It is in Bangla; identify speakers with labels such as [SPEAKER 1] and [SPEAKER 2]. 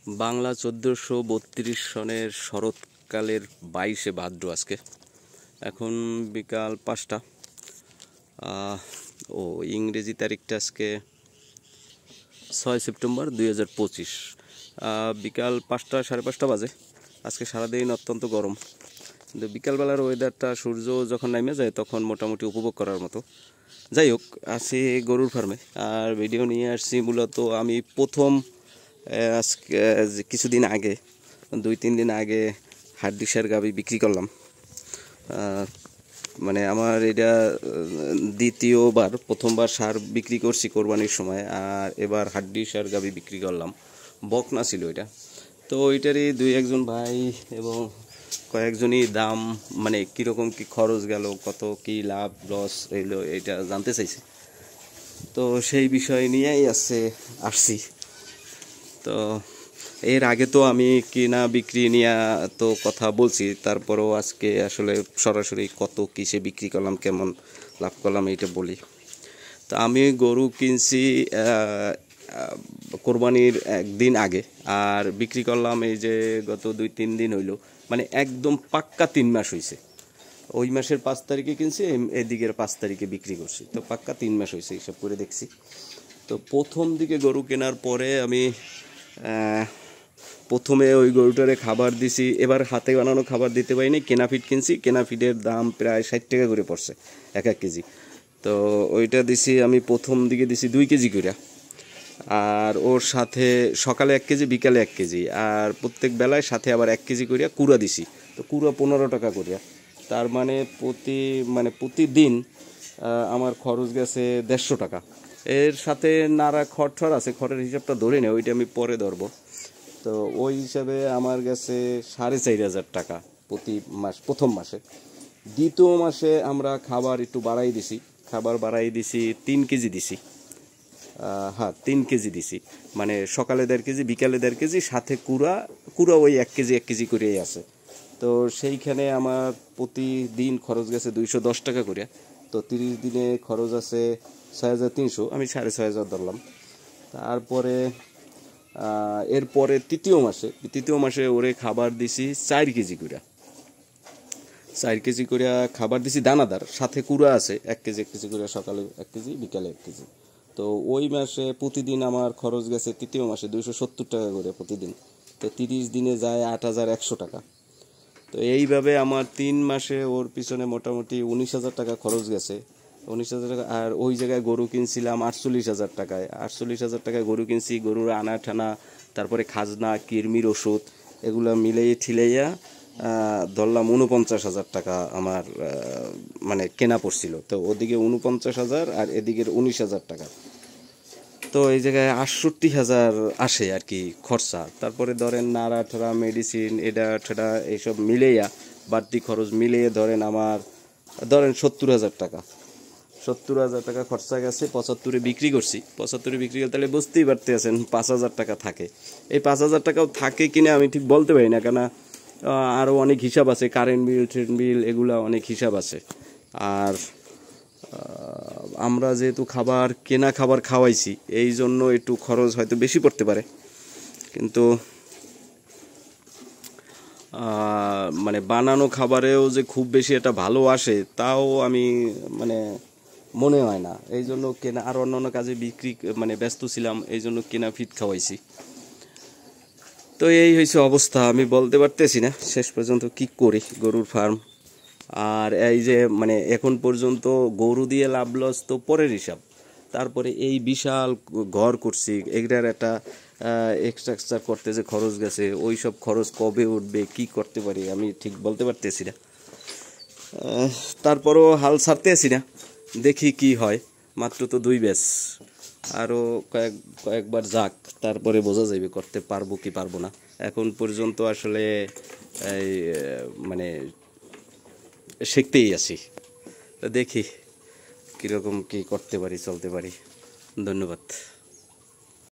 [SPEAKER 1] বাংলা ১৪৩২ সনের শরৎকালের ২২শে ভাদ্র আজকে। এখন বিকাল ৫টা। ইংরেজি তারিখটা আজকে ৬ সেপ্টেম্বর ২০২৫। বিকাল ৫টা, সাড়ে ৫টা বাজে। আজকে সারাদিন অত্যন্ত গরম, কিন্তু বিকালবেলার ওয়েদারটা, সূর্য যখন নেমে যায় তখন মোটামুটি উপভোগ করার মতো। যাই হোক, আসি গরুর ফার্মে, আর ভিডিও নিয়ে আসছি মূলত আমি প্রথম আজকে কিছুদিন আগে, ২-৩ দিন আগে হাড্ডিসার গাভী বিক্রি করলাম। মানে আমার এটা দ্বিতীয়বার। প্রথমবার সার বিক্রি করছি কোরবানির সময়, আর এবার হাড্ডিসার গাভী বিক্রি করলাম। বকনা ছিল এটা। তো ওইটারই ২-১ ভাই এবং কয়েকজনই দাম, মানে কীরকম কী খরচ গেল, কত কী লাভ লস এলো, এটা জানতে চাইছে। তো সেই বিষয় নিয়েই আসছি। তো এর আগে তো আমি কিনা বিক্রি নিয়ে তো কথা বলছি, তারপরেও আজকে আসলে সরাসরি কত কিসে বিক্রি করলাম, কেমন লাভ করলাম এইটা বলি। তো আমি গরু কিনছি কোরবানির একদিন আগে, আর বিক্রি করলাম এই যে গত ২-৩ দিন হইল, মানে একদম পাক্কা ৩ মাস হয়েছে। ওই মাসের ৫ তারিখে কিনছি, এদিকের ৫ তারিখে বিক্রি করছি। তো পাক্কা ৩ মাস হয়েছে হিসাব করে দেখছি। তো প্রথম দিকে গরু কেনার পরে আমি প্রথমে ওই গরুটারে খাবার দিছি। এবার হাতে বানানো খাবার দিতে পারিনি, কেনা ফিড কিনছি। কেনা ফিডের দাম প্রায় ৬০ টাকা করে পড়ছে এক কেজি। তো ওইটা দিছি আমি প্রথম দিকে দিছি ২ কেজি করে, আর ওর সাথে সকালে ১ কেজি, বিকালে ১ কেজি, আর প্রত্যেক বেলায় সাথে আবার ১ কেজি করিয়া কুড়া দিছি। তো কুড়া ১৫ টাকা করিয়া, তার মানে প্রতিদিন আমার খরচ গেছে ১৫০ টাকা। এর সাথে নাড়া খড় আছে, খড়ের হিসাবটা ধরে নেই, ওইটা আমি পরে ধরবো। তো ওই হিসাবে আমার গেছে ৪,৫০০ টাকা প্রতি মাস, প্রথম মাসে। দ্বিতীয় মাসে আমরা খাবার একটু বাড়াই দিছি, ৩ কেজি দিছি। ৩ কেজি দিছি, মানে সকালে ১.৫ কেজি, বিকালে ১.৫ কেজি, সাথে কুড়া ওই ১ কেজি করেই আছে। তো সেইখানে আমার প্রতিদিন খরচ গেছে ২১০ টাকা করে। তো ৩০ দিনে খরচ আছে ৬,৩০০, আমি ৬,৫০০ ধরলাম। তারপরে এরপরে তৃতীয় মাসে ওরে খাবার দিছি ৪ কেজি করে। ৪ কেজি করে খাবার দিছি দানাদার, সাথে কুড়া আছে ১ কেজি করে, সকালে ১ কেজি, বিকালে ১ কেজি। তো ওই মাসে প্রতিদিন আমার খরচ গেছে তৃতীয় মাসে ২৭০ টাকা করে প্রতিদিন। তো ৩০ দিনে যায় ৮,১০০ টাকা। তো এইভাবে আমার ৩ মাসে ওর পিছনে মোটামুটি ১৯,০০০ টাকা খরচ গেছে। ১৯,০০০ টাকা। আর ওই জায়গায় গরু কিনছিলাম ৪৮,০০০ টাকায়। ৪৮,০০০ টাকায় গরু কিনছি। গরুর আনা ঠানা, তারপরে খাজনা, কৃমির ওষুধ, এগুলো মিলিয়ে ঠিলাইয়া ধরলাম ৪৯,০০০ টাকা আমার মানে কেনা পড়ছিল। তো ওদিকে ৪৯,০০০ আর এদিকের ১৯,০০০ টাকা। তো এই জায়গায় ৬৮,০০০ আসে আর কি খরচা। তারপরে ধরেন নাড়া ঠাড়া, মেডিসিন, এটা ঠেটা এইসব মিলেইয়া, বাড়তি খরচ মিলিয়ে ধরেন ৭০,০০০ টাকা। ৭০,০০০ টাকা খরচা গেছে। ৭৫-এ বিক্রি করছি। ৭৫-এ বিক্রি করতে তাহলে বুঝতেই পারতেছেন ৫,০০০ টাকা থাকে। এই ৫,০০০ টাকাও থাকে কিনা আমি ঠিক বলতে পারি না, কেন আরও অনেক হিসাব আছে, কারেন্ট বিল, ট্রেন বিল, এগুলো অনেক হিসাব আছে। আর আমরা যেহেতু কেনা খাবার খাওয়াইছি, এই জন্য একটু খরচ হয়তো বেশি পড়তে পারে। কিন্তু মানে বানানো খাবারেও যে খুব বেশি এটা ভালো আসে তাও আমি মানে মনে হয় না। এই জন্য কেনা, আর অন্যান্য কাজে মানে ব্যস্ত ছিলাম, এই জন্য কেনা ফিড খাওয়াইছি। তো এই হয়েছে অবস্থা। আমি বলতে পারতেছি না শেষ পর্যন্ত কি করি গরুর ফার্ম। আর এই যে মানে এখন পর্যন্ত গরু দিয়ে লাভ লস তো পরের হিসাব। তারপরে এই বিশাল ঘর করছি, এটার একটা এক্সট্রাকচার করতে যে খরচ গেছে, ওই সব খরচ কবে উঠবে, কি করতে পারি আমি ঠিক বলতে পারতেছি না। তারপরও হাল ছাড়তেছি না, দেখি কি হয়। মাত্র তো 2 ব্যাচ, আরও কয়েকবার যাক, তারপরে বোঝা যাবে করতে পারবো কি পারবো না। এখন পর্যন্ত আসলে এই মানে শিখতেই আছি। তো দেখি কীরকম কী করতে পারি, চলতে পারি। ধন্যবাদ।